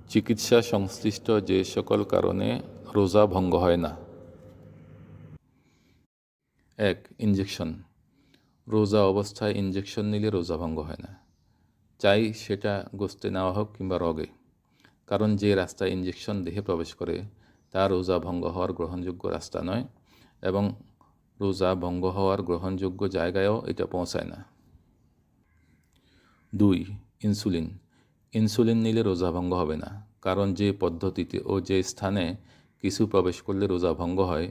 চিকিৎসা সংশ্লিষ্ট যে সকল কারণে রোজা ভঙ্গ হয় না। 1. ইনজেকশন। রোজা অবস্থায় ইনজেকশন নিলে রোজা ভঙ্গ হয় না, চাই সেটা গোস্তে নেওয়া হোক কিংবা রগে। কারণ যে রাস্তায় ইনজেকশন দেহে প্রবেশ করে তা রোজা ভঙ্গ হওয়ার গ্রহণযোগ্য রাস্তা নয় এবং রোজা ভঙ্গ হওয়ার গ্রহণযোগ্য জায়গায়ও এটা পৌঁছায় না। 2. ইনসুলিন। ইনসুলিন নিলে রোজা ভঙ্গ হবে না, কারণ যে পদ্ধতিতে ও যে স্থানে কিছু প্রবেশ করলে রোজা ভঙ্গ হয়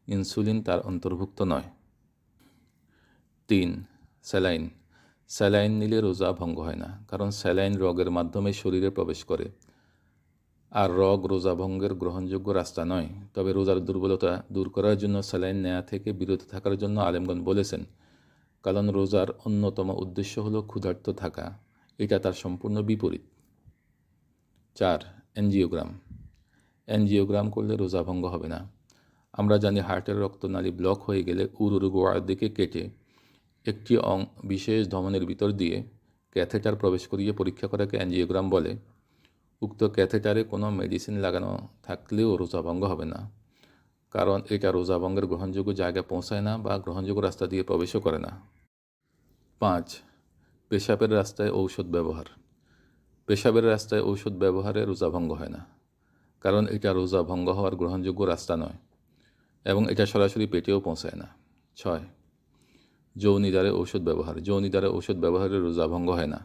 ইনসুলিন তার অন্তর্ভুক্ত নয়। 3. স্যালাইন। স্যালাইন নিলে রোজা ভঙ্গ হয় না, কারণ স্যালাইন রগের মাধ্যমে শরীরে প্রবেশ করে আর রগ রোজা ভঙ্গের গ্রহণযোগ্য রাস্তা নয়। তবে রোজার দুর্বলতা দূর করার জন্য স্যালাইন নেওয়া থেকে বিরত থাকার জন্য আলেমগণ বলেছেন, কারণ রোজার অন্যতম উদ্দেশ্য হলো ক্ষুধার্ত থাকা, এটা তার সম্পূর্ণ বিপরীত। 4. এনজিওগ্রাম। এনজিওগ্রাম করলে রোজা ভঙ্গ হবে না। আমরা জানি হার্টের রক্তনালী ব্লক হয়ে গেলে উরুর গোড়ার দিকে কেটে একটি বিশেষ ধমনের ভিতর দিয়ে ক্যাথেটার প্রবেশ করিয়ে পরীক্ষা করাকে এনজিওগ্রাম বলে। উক্ত ক্যাথেটারে কোনো মেডিসিন লাগানো থাকলেও রোজা ভঙ্গ হবে না, কারণ এটা রোজা ভঙ্গের গ্রহণযোগ্য জায়গায় পৌঁছায় না বা গ্রহণযোগ্য রাস্তা দিয়ে প্রবেশও করে না। 5. পেশাবের রাস্তায় ঔষধ ব্যবহার। পেশাবের রাস্তায় ঔষধ ব্যবহারে রোজা ভঙ্গ হয় না, কারণ এটা রোজা ভঙ্গ হওয়ার গ্রহণযোগ্য রাস্তা নয় এবং এটা সরাসরি পেটেও পৌঁছায় না। 6. যৌনিদ্বারে ঔষধ ব্যবহার। যৌনিদ্বারে ঔষধ ব্যবহারে রোজা ভঙ্গ হয় না,